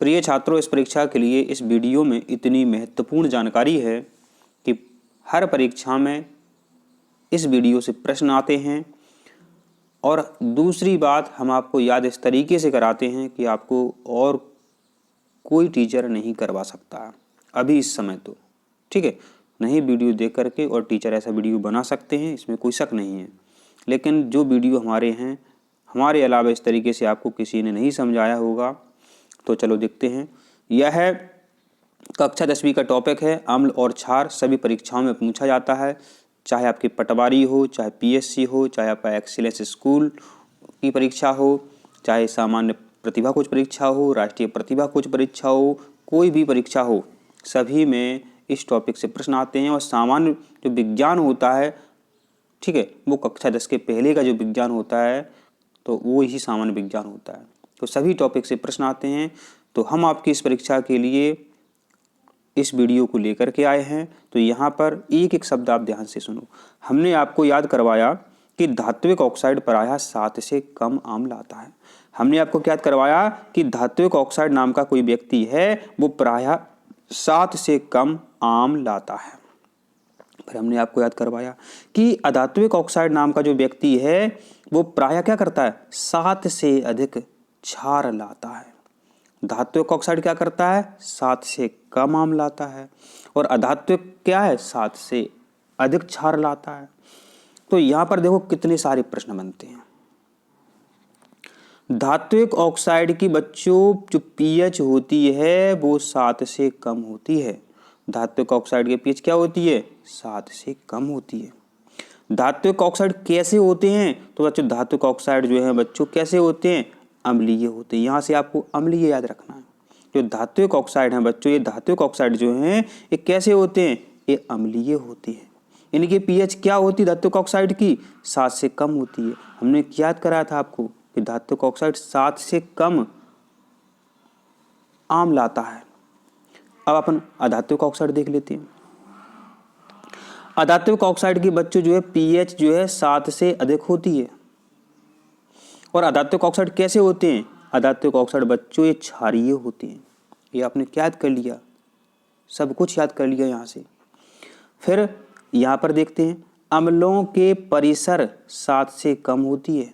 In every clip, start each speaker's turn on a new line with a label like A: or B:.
A: प्रिय छात्रों, इस परीक्षा के लिए इस वीडियो में इतनी महत्वपूर्ण जानकारी है कि हर परीक्षा में इस वीडियो से प्रश्न आते हैं। और दूसरी बात, हम आपको याद इस तरीके से कराते हैं कि आपको और कोई टीचर नहीं करवा सकता अभी इस समय तो, ठीक है। नहीं वीडियो देख करके और टीचर ऐसा वीडियो बना सकते हैं, इसमें कोई शक नहीं है, लेकिन जो वीडियो हमारे हैं, हमारे अलावा इस तरीके से आपको किसी ने नहीं समझाया होगा। तो चलो देखते हैं। यह है कक्षा 10वीं का टॉपिक है अम्ल और क्षार। सभी परीक्षाओं में पूछा जाता है, चाहे आपकी पटवारी हो, चाहे पीएससी हो, चाहे आपका एक्सीलेंस स्कूल की परीक्षा हो, चाहे सामान्य प्रतिभा खोज परीक्षा हो, राष्ट्रीय प्रतिभा खोज परीक्षा हो, कोई भी परीक्षा हो, सभी में इस टॉपिक से प्रश्न आते हैं। और सामान्य जो विज्ञान होता है, ठीक है, वो कक्षा 10 के पहले का जो विज्ञान होता है तो वो ही सामान्य विज्ञान होता है। तो सभी टॉपिक से प्रश्न आते हैं। तो हम आपकी इस परीक्षा के लिए इस वीडियो को लेकर के आए हैं। तो यहाँ पर एक एक शब्द आप ध्यान से सुनो। हमने आपको याद करवाया कि धात्विक ऑक्साइड प्रायः 7 से कम अम्ल आता है। हमने आपको क्या याद करवाया कि धात्विक ऑक्साइड नाम का कोई व्यक्ति है, वो प्रायः 7 से कम अम्ल लाता है। फिर हमने आपको याद करवाया कि अधात्विक ऑक्साइड नाम का जो व्यक्ति है, वो प्रायः क्या करता है, 7 से अधिक क्षार लाता है। धात्विक ऑक्साइड क्या करता है, 7 से कम अम्ल लाता है। और अधात्विक क्या है, 7 से अधिक क्षार लाता है। तो यहां पर देखो कितने सारे प्रश्न बनते हैं। धात्विक ऑक्साइड की बच्चों जो पीएच होती है वो 7 से कम होती है। धात्विक ऑक्साइड की पीएच क्या होती है, 7 से कम होती है। धात्विक ऑक्साइड कैसे होते हैं, तो बच्चों धात्विक ऑक्साइड जो है बच्चों कैसे होते हैं, अम्लीय होते हैं। यहाँ से आपको अम्लीय याद रखना है। जो धात्विक ऑक्साइड हैं बच्चों, ये धात्विक ऑक्साइड जो हैं ये कैसे होते हैं, ये अम्लीय होती है। इनकी पीएच क्या होती है धात्विक ऑक्साइड की, 7 से कम होती है। हमने याद कराया था आपको कि धात्विक ऑक्साइड 7 से कम अम्ल लाता है। अब अपन अधात्विक ऑक्साइड देख लेते हैं। अधात्विक ऑक्साइड की बच्चों जो है पीएच जो है 7 से अधिक होती है। और अधात्विक ऑक्साइड कैसे होते हैं, अधात्विक ऑक्साइड बच्चों ये क्षारीय होते हैं। ये आपने क्या याद कर लिया, सब कुछ याद कर लिया यहाँ से। फिर यहाँ पर देखते हैं, अम्लों के परिसर 7 से कम होती है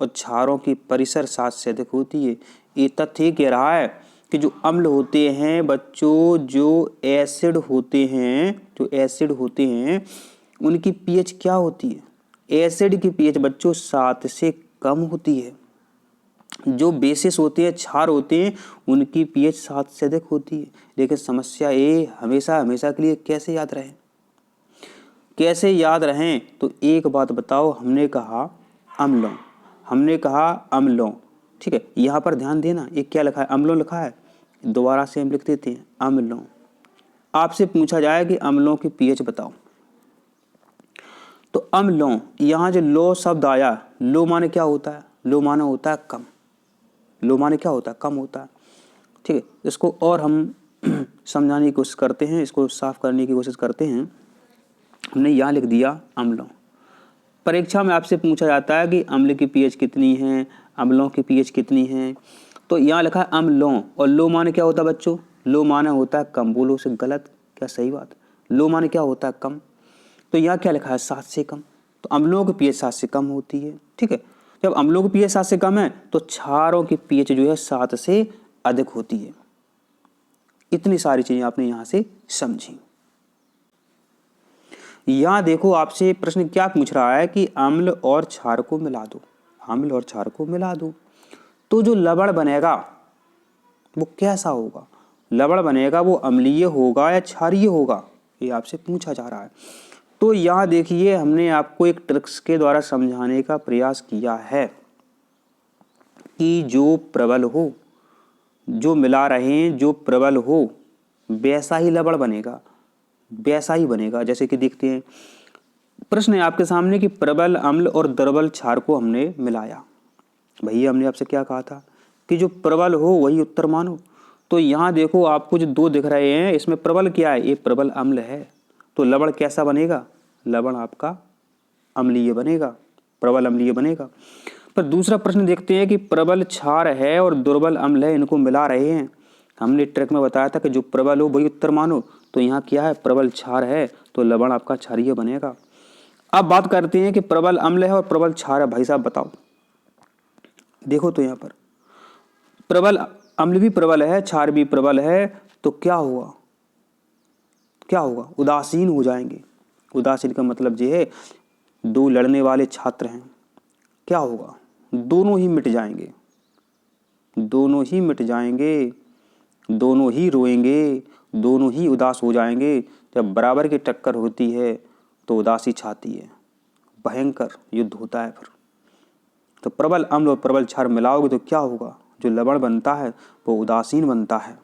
A: और क्षारों की परिसर 7 से अधिक होती है। ये तथ्य कह रहा है कि जो अम्ल होते हैं बच्चों, जो एसिड होते हैं, उनकी पीएच क्या होती है, एसिड की पीएच बच्चों 7 से कम होती है। जो बेसिस होते हैं, क्षार होते हैं, उनकी पीएच 7 से अधिक होती है। लेकिन समस्या ये हमेशा के लिए कैसे याद रहें, तो एक बात बताओ, हमने कहा अम्लों, ठीक है। यहाँ पर ध्यान देना, ये क्या लिखा है, अम्लों लिखा है, दोबारा से हम लिख देते हैं अम्लों। आपसे पूछा जाए कि अम्लों की पीएच बताओ, तो अम्लों, यहाँ जो लो शब्द आया, लो माने क्या होता है, लो माने होता है कम। लो माने क्या होता है, कम होता है, ठीक है। इसको और हम समझाने की कोशिश करते हैं, इसको साफ करने की कोशिश करते हैं। हमने यहाँ लिख दिया अम्लों। परीक्षा में आपसे पूछा जाता है कि अम्ल की पीएच कितनी है, अम्लों की पीएच कितनी है, तो यहाँ लिखा है अम्लों। और लो माने क्या होता है बच्चों, लो माने होता है कम। बोलो से गलत क्या सही बात, लो माने क्या होता है कम। तो यहाँ क्या लिखा है, 7 से कम, तो अम्लों की पीएच 7 से कम होती है, ठीक है। जब अम्लों की पीएच 7 से कम है तो क्षारों की पीएच जो है 7 से अधिक होती है। इतनी सारी चीजें आपने यहाँ से समझी। यहाँ देखो आपसे प्रश्न क्या पूछ रहा है कि अम्ल और क्षार को मिला दो, अम्ल और क्षार को मिला दो, तो जो लवण बनेगा वो कैसा होगा, लवण बनेगा वो अम्लीय होगा या क्षारीय होगा, ये आपसे पूछा जा रहा है। तो यहाँ देखिए, हमने आपको एक ट्रिक्स के द्वारा समझाने का प्रयास किया है कि जो प्रबल हो, जो मिला रहे हैं, जो प्रबल हो वैसा ही लवण बनेगा, वैसा ही बनेगा। जैसे कि देखते हैं, प्रश्न है आपके सामने कि प्रबल अम्ल और दुर्बल क्षार को हमने मिलाया। भैया हमने आपसे क्या कहा था कि जो प्रबल हो वही उत्तर मानो। तो यहाँ देखो आपको जो 2 दिख रहे हैं, इसमें प्रबल क्या है, ये प्रबल अम्ल है, तो लवण कैसा बनेगा, लवण आपका अम्लीय बनेगा, प्रबल अम्लीय बनेगा। पर दूसरा प्रश्न देखते हैं कि प्रबल क्षार है और दुर्बल अम्ल है, इनको मिला रहे हैं, हमने ट्रिक में बताया था कि जो प्रबल हो वही उत्तर मानो, तो यहाँ क्या है, प्रबल क्षार है, तो लवण आपका क्षारीय बनेगा। अब बात करते हैं कि प्रबल अम्ल है और प्रबल क्षार है। भाई साहब बताओ, देखो तो यहाँ पर प्रबल अम्ल भी प्रबल है, क्षार भी प्रबल है, तो क्या हुआ, क्या होगा, उदासीन हो जाएंगे। उदासीन का मतलब ये है दो लड़ने वाले छात्र हैं, क्या होगा, दोनों ही मिट जाएंगे, दोनों ही मिट जाएंगे, दोनों ही रोएंगे, दोनों ही उदास हो जाएंगे। जब बराबर की टक्कर होती है तो उदासी छाती है, भयंकर युद्ध होता है फिर। तो प्रबल अम्ल और प्रबल क्षार मिलाओगे तो क्या होगा, जो लवण बनता है वो उदासीन बनता है।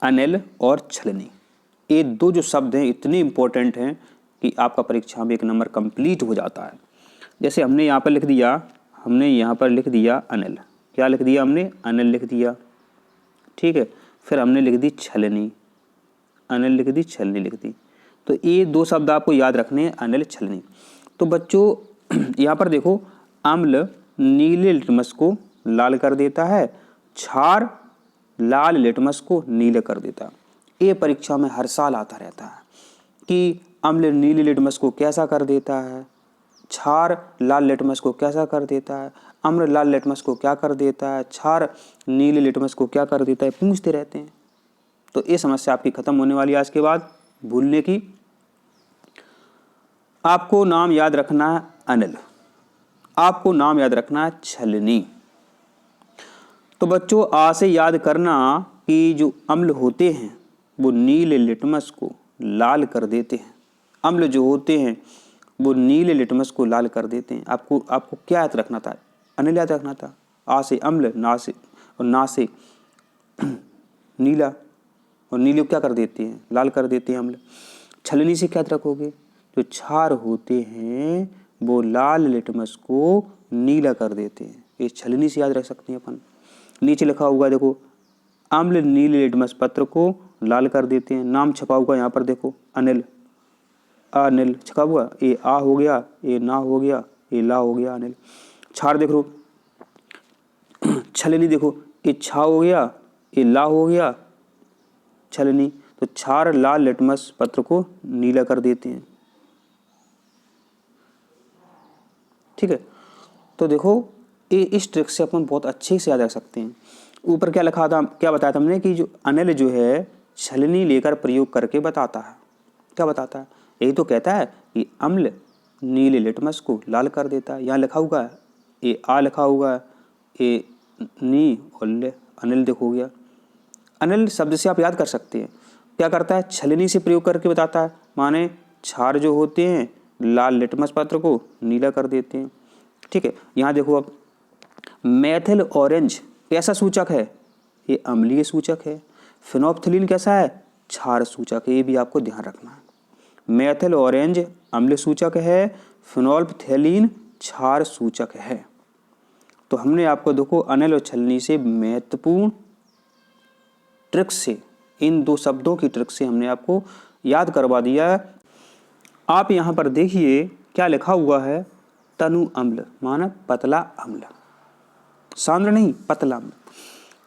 A: अनिल और छलनी, ये दो जो शब्द हैं इतने इंपॉर्टेंट हैं कि आपका परीक्षा में 1 नंबर कंप्लीट हो जाता है। जैसे हमने यहाँ पर लिख दिया, हमने यहाँ पर लिख दिया अनिल, क्या लिख दिया हमने, अनिल लिख दिया, ठीक है। फिर हमने लिख दी छलनी, अनिल लिख दी, छलनी लिख दी। तो ये दो शब्द आपको याद रखने हैं, अनिल छलनी। तो बच्चों यहाँ पर देखो, अम्ल नीले लिटमस को लाल कर देता है, क्षार लाल लिटमस को नीले कर देता है। ये परीक्षा में हर साल आता रहता है कि अम्ल नीले लिटमस को कैसा कर देता है, क्षार लाल लिटमस को कैसा कर देता है, अम्ल लाल लिटमस को क्या कर देता है, क्षार नीले लिटमस को क्या कर देता है, पूछते रहते हैं। तो ये समस्या आपकी खत्म होने वाली है आज के बाद भूलने की। आपको नाम याद रखना है अनिल, आपको नाम याद रखना है छलनी। तो बच्चों आज से याद करना कि जो अम्ल होते हैं वो नीले लिटमस को लाल कर देते हैं, अम्ल जो होते हैं वो नीले लिटमस को लाल कर देते हैं। आपको क्या याद रखना था, अनिल याद रखना था। आ से अम्ल, ना से और ना से नीला, और नीले को क्या कर देते हैं, लाल कर देते हैं अम्ल। छलनी से क्या याद रखोगे, जो क्षार होते हैं वो लाल लिटमस को नीला कर देते हैं, ये छलनी से याद रख सकते हैं अपन। नीचे लिखा हुआ देखो, अम्ल नीले लिटमस पत्र को लाल कर देते हैं। नाम छपा हुआ यहाँ पर देखो, अनिल, अनिल छपा हुआ, ये आ हो गया, ये ना हो गया, ये ला हो गया, अनिल। क्षार देख लो, छलनी देखो, ये छा हो गया, ये ला हो गया, छलनी। तो क्षार लाल लिटमस पत्र को नीला कर देते हैं, ठीक है। तो देखो ये इस ट्रिक से अपन बहुत अच्छे से याद रख सकते हैं। ऊपर क्या लिखा था, क्या बताया था हमने कि जो अनिल जो है छलनी लेकर प्रयोग करके बताता है, क्या बताता है, यही तो कहता है कि अम्ल नीले लिटमस को लाल कर देता है। यहाँ लिखा हुआ है, ये आ लिखा हुआ है, ये नी और ले, अनिल देखो गया। अनिल शब्द से आप याद कर सकते हैं, क्या करता है, छलनी से प्रयोग करके बताता है, माने क्षार जो होते हैं लाल लिटमस पत्र को नीला कर देते हैं, ठीक है। यहाँ देखो अब मेथिल ऑरेंज कैसा सूचक है, ये अम्लीय सूचक है। फिनोप्थिलीन कैसा है, क्षार सूचक है, ये भी आपको ध्यान रखना है। मेथिल ऑरेंज अम्ल सूचक है, फिनोल्फथैलीन क्षार सूचक है। तो हमने आपको देखो अनिल और छलनी से महत्वपूर्ण ट्रिक से, इन दो शब्दों की ट्रिक से हमने आपको याद करवा दिया। आप यहाँ पर देखिए क्या लिखा हुआ है, तनु अम्ल माना पतला अम्ल, सांद्र नहीं पतला अम्ल।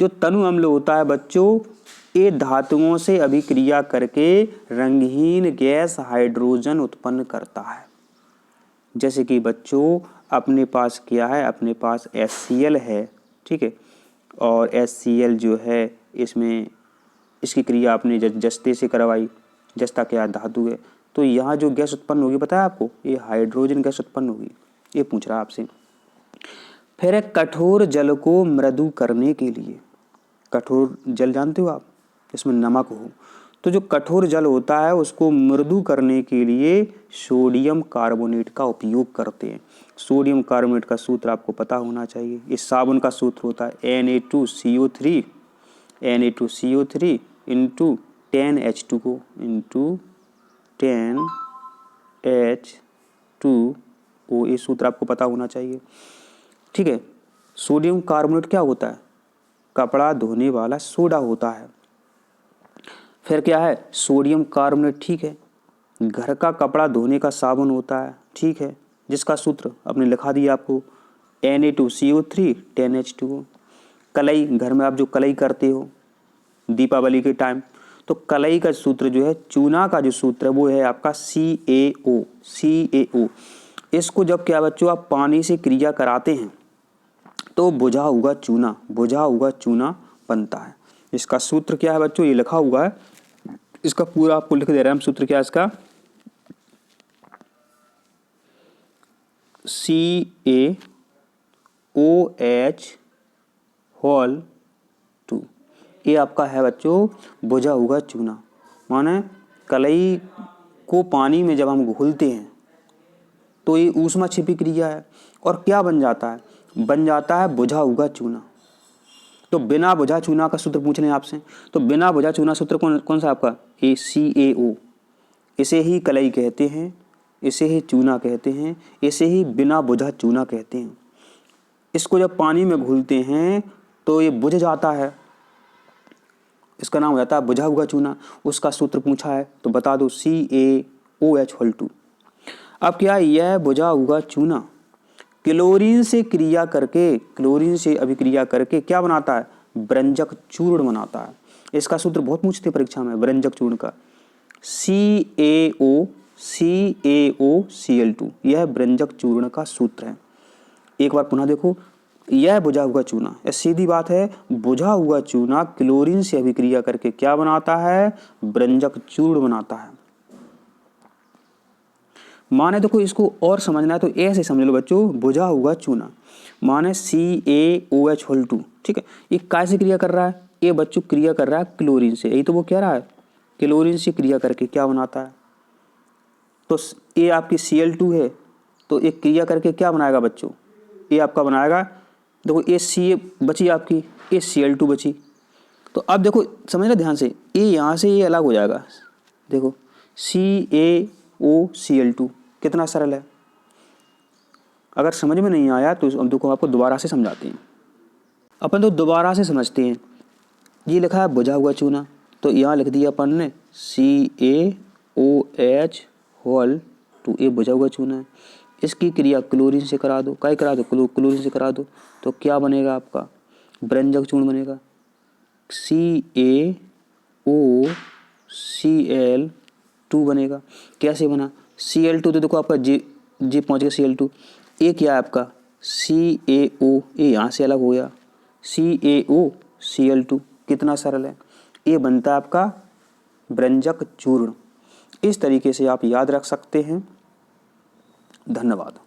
A: जो तनु अम्ल होता है बच्चों, ये धातुओं से अभिक्रिया करके रंगहीन गैस हाइड्रोजन उत्पन्न करता है। जैसे कि बच्चों अपने पास क्या है, अपने पास HCl है, ठीक है, और HCl जो है इसमें इसकी क्रिया आपने जस्ते से करवाई, जस्ता क्या धातु है, तो यहाँ जो गैस उत्पन्न होगी पता है आपको, ये हाइड्रोजन गैस उत्पन्न होगी, ये पूछ रहा है आपसे। फिर कठोर जल को मृदु करने के लिए, कठोर जल जानते हो आप, इसमें नमक हो, तो जो कठोर जल होता है उसको मृदु करने के लिए सोडियम कार्बोनेट का उपयोग करते हैं। सोडियम कार्बोनेट का सूत्र आपको पता होना चाहिए, इस साबुन का सूत्र होता है Na2CO3 into 10H2O into 10H2O, ये सूत्र आपको पता होना चाहिए, ठीक है। सोडियम कार्बोनेट क्या होता है, कपड़ा धोने वाला सोडा होता है। फिर क्या है, सोडियम कार्बोनेट, ठीक है, घर का कपड़ा धोने का साबुन होता है, ठीक है, जिसका सूत्र आपने लिखा दिया आपको Na2CO3 10H2O। कलई, घर में आप जो कलई करते हो दीपावली के टाइम, तो कलई का सूत्र जो है, चूना का जो सूत्र है वो है आपका CaO। CaO इसको जब क्या बच्चों आप पानी से क्रिया कराते हैं तो बुझा हुआ चूना बनता है। इसका सूत्र क्या है बच्चों, ये लिखा हुआ है, इसका पूरा आपको लिख दे रहे हैं हम। सूत्र क्या है इसका, CaOH2। ये आपका है बच्चों बुझा हुआ चूना। माने कलई को पानी में जब हम घोलते हैं तो ये ऊष्मा छिपी क्रिया है और क्या बन जाता है, बन जाता है बुझा हुआ चूना। तो बिना बुझा चूना का सूत्र पूछ रहे हैं आपसे, तो बिना बुझा चूना सूत्र कौन सा आपका, CaO। इसे ही कलई कहते हैं, इसे ही चूना कहते हैं, इसे ही बिना बुझा चूना कहते हैं। इसको जब पानी में घोलते हैं तो ये बुझ जाता है, इसका नाम हो जाता है बुझा हुआ चूना। उसका सूत्र पूछा है तो बता दो CaOH2। अब क्या है, यह बुझा हुआ चूना क्लोरीन से क्रिया करके, क्लोरीन से अभिक्रिया करके क्या बनाता है, ब्रंजक चूर्ण बनाता है। इसका सूत्र बहुत पूछते हैं परीक्षा में ब्रंजक चूर्ण का, CaOCl2। यह ब्रंजक चूर्ण का सूत्र है। एक बार पुनः देखो, यह बुझा हुआ चूना, यह सीधी बात है, बुझा हुआ चूना क्लोरीन से अभिक्रिया करके क्या बनाता है, ब्रंजक चूर्ण बनाता है। माने देखो इसको और समझना है तो ऐसे समझ लो बच्चों, बुझा हुआ चूना माने CaOH2, ठीक है। ये कैसे क्रिया कर रहा है, ये बच्चों क्रिया कर रहा है क्लोरीन से, यही तो वो कह रहा है, क्लोरीन से क्रिया करके क्या बनाता है। तो ये आपकी Cl2 है, तो ये क्रिया करके क्या बनाएगा बच्चों, ये आपका बनाएगा, देखो ये Ca बची आपकी, ये Cl2 बची। तो अब देखो समझना ध्यान से, ये यहाँ से ये अलग हो जाएगा, देखो CaOCl2 कितना सरल है। अगर समझ में नहीं आया तो अब देखो आपको दोबारा से समझाते हैं। अपन तो दोबारा से समझते हैं। ये लिखा है बुझा हुआ चूना, तो यहाँ लिख दिया अपन ने CaOH2, ये बुझा हुआ चूना है। इसकी क्रिया क्लोरीन से करा दो, क्या करा दो, क्लोरीन से करा दो, तो क्या बनेगा आपका, ब्रंजक चूर्ण बनेगा। CaOCl2 बनेगा। कैसे बना, Cl2 तो देखो आपका जी पहुँच गया Cl2। ये क्या है आपका CaO, ये यहाँ से अलग हो गया, CaOCl2 कितना सरल है। ये बनता है आपका ब्रंजक चूर्ण। इस तरीके से आप याद रख सकते हैं। धन्यवाद।